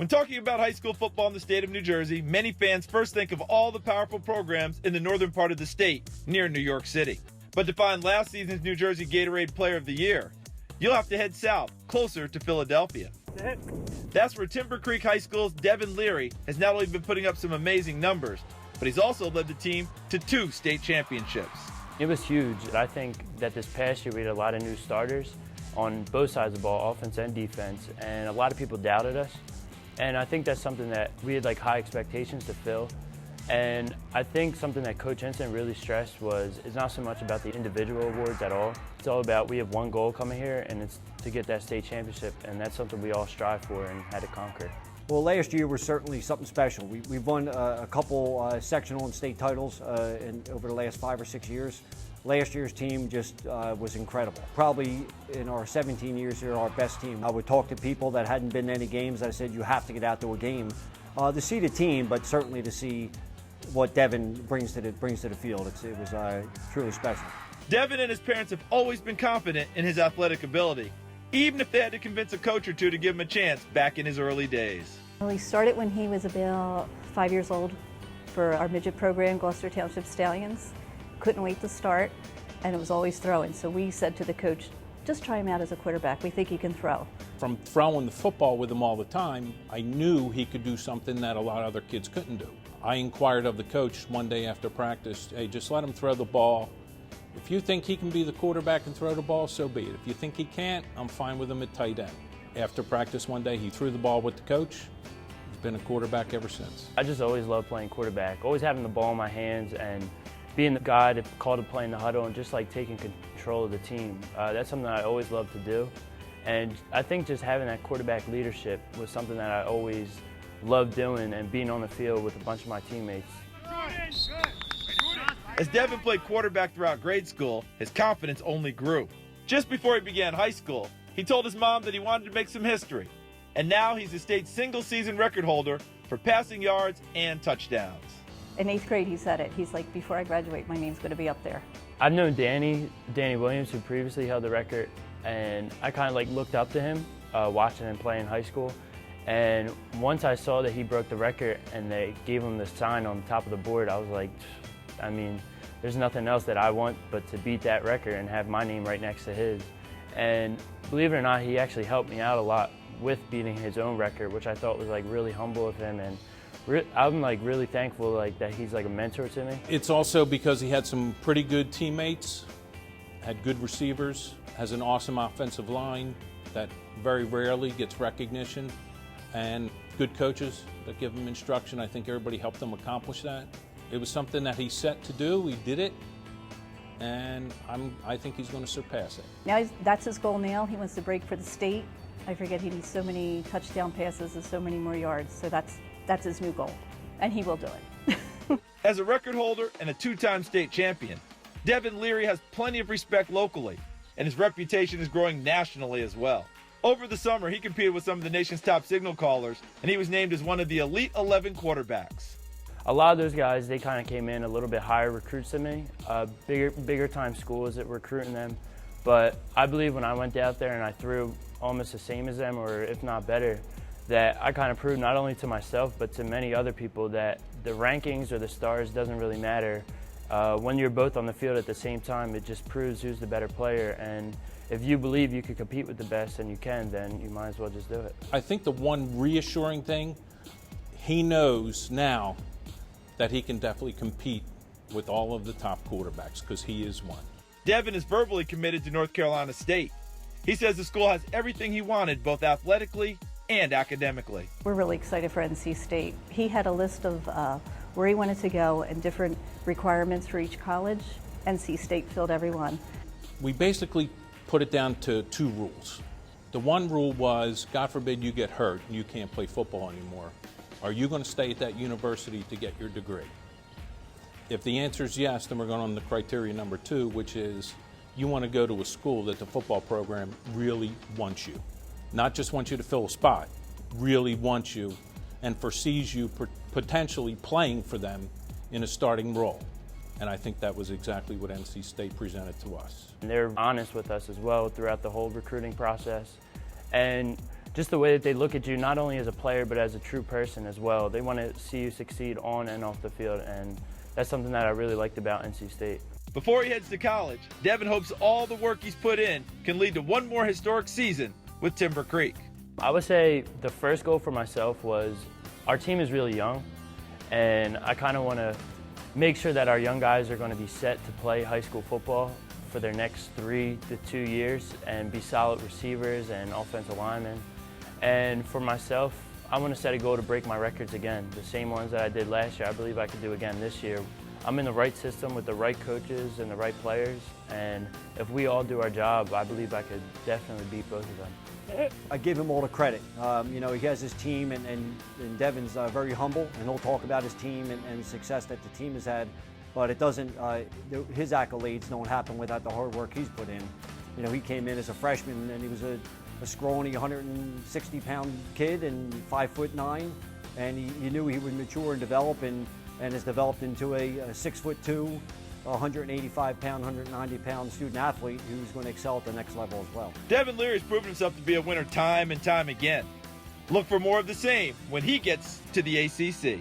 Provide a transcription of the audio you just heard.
When talking about high school football in the state of New Jersey, many fans first think of all the powerful programs in the northern part of the state, near New York City. But to find last season's New Jersey Gatorade Player of the Year, you'll have to head south, closer to Philadelphia. That's where Timber Creek High School's Devin Leary has not only been putting up some amazing numbers, but he's also led the team to 2 state championships. It was huge. I think that this past year we had a lot of new starters on both sides of the ball, offense and defense, and a lot of people doubted us. And I think that's something that we had high expectations to fill. And I think something that Coach Henson really stressed was it's not so much about the individual awards at all. It's all about we have one goal coming here, and it's to get that state championship, and that's something we all strive for and had to conquer. Well, last year was certainly something special. We've won a couple sectional and state titles over the last 5 or 6 years. Last year's team just was incredible. Probably in our 17 years here, our best team. I would talk to people that hadn't been to any games. I said, you have to get out to a game to see the team, but certainly to see what Devin brings to the field. It was truly special. Devin and his parents have always been confident in his athletic ability, even if they had to convince a coach or two to give him a chance back in his early days. Well, he started when he was about 5 years old for our midget program, Gloucester Township Stallions. Couldn't wait to start, and it was always throwing. So we said to the coach, just try him out as a quarterback. We think he can throw. From throwing the football with him all the time, I knew he could do something that a lot of other kids couldn't do. I inquired of the coach one day after practice, hey, just let him throw the ball. If you think he can be the quarterback and throw the ball, so be it. If you think he can't, I'm fine with him at tight end. After practice one day, he threw the ball with the coach. He's been a quarterback ever since. I just always loved playing quarterback, always having the ball in my hands and being the guy that called to play in the huddle and just taking control of the team. That's something that I always loved to do. And I think just having that quarterback leadership was something that I always loved doing, and being on the field with a bunch of my teammates. As Devin played quarterback throughout grade school, his confidence only grew. Just before he began high school, he told his mom that he wanted to make some history. And now he's the state's single-season record holder for passing yards and touchdowns. In 8th grade, he said it. He's like, before I graduate, my name's going to be up there. I've known Danny Williams, who previously held the record, and I kind of looked up to him, watching him play in high school. And once I saw that he broke the record and they gave him the sign on the top of the board, I was like, I mean, there's nothing else that I want but to beat that record and have my name right next to his. And believe it or not, he actually helped me out a lot with beating his own record, which I thought was really humble of him. And I'm really thankful that he's a mentor to me. It's also because he had some pretty good teammates, had good receivers, has an awesome offensive line that very rarely gets recognition, and good coaches that give him instruction. I think everybody helped him accomplish that. It was something that he set to do. He did it, and I think he's going to surpass it. Now that's his goal now. He wants to break for the state. I forget, he needs so many touchdown passes and so many more yards. So that's his new goal, and he will do it. As a record holder and a 2-time state champion, Devin Leary has plenty of respect locally, and his reputation is growing nationally as well. Over the summer, he competed with some of the nation's top signal callers, and he was named as one of the Elite 11 quarterbacks. A lot of those guys, they kind of came in a little bit higher recruits than me, bigger time schools that were recruiting them. But I believe when I went out there and I threw almost the same as them, or if not better, that I kind of proved not only to myself but to many other people that the rankings or the stars doesn't really matter. When you're both on the field at the same time, it just proves who's the better player. And if you believe you could compete with the best and you can, then you might as well just do it. I think the one reassuring thing, he knows now that he can definitely compete with all of the top quarterbacks, because he is one. Devin is verbally committed to North Carolina State. He says the school has everything he wanted, both athletically and academically. We're really excited for NC State. He had a list of where he wanted to go and different requirements for each college. NC State filled every one. We basically put it down to 2 rules. The one rule was, God forbid you get hurt and you can't play football anymore. Are you going to stay at that university to get your degree? If the answer is yes, then we're going on the criteria number 2, which is you want to go to a school that the football program really wants you. Not just wants you to fill a spot, really wants you and foresees you potentially playing for them in a starting role. And I think that was exactly what NC State presented to us. And they're honest with us as well throughout the whole recruiting process. And just the way that they look at you, not only as a player, but as a true person as well. They want to see you succeed on and off the field, and that's something that I really liked about NC State. Before he heads to college, Devin hopes all the work he's put in can lead to one more historic season with Timber Creek. I would say the first goal for myself was, our team is really young, and I kind of want to make sure that our young guys are going to be set to play high school football for their next 3 to 2 years and be solid receivers and offensive linemen. And for myself, I want to set a goal to break my records again, the same ones that I did last year. I believe I could do again this year. I'm in the right system with the right coaches and the right players, and if we all do our job, I believe I could definitely beat both of them. I give him all the credit. You know, he has his team, and Devin's very humble, and he'll talk about his team and success that the team has had, but it doesn't, his accolades don't happen without the hard work he's put in. You know, he came in as a freshman, and he was a scrawny 160-pound kid and 5'9", and you knew he would mature and develop, and has developed into a 6'2", 185-pound, 190-pound student athlete who's going to excel at the next level as well. Devin Leary has proven himself to be a winner time and time again. Look for more of the same when he gets to the ACC.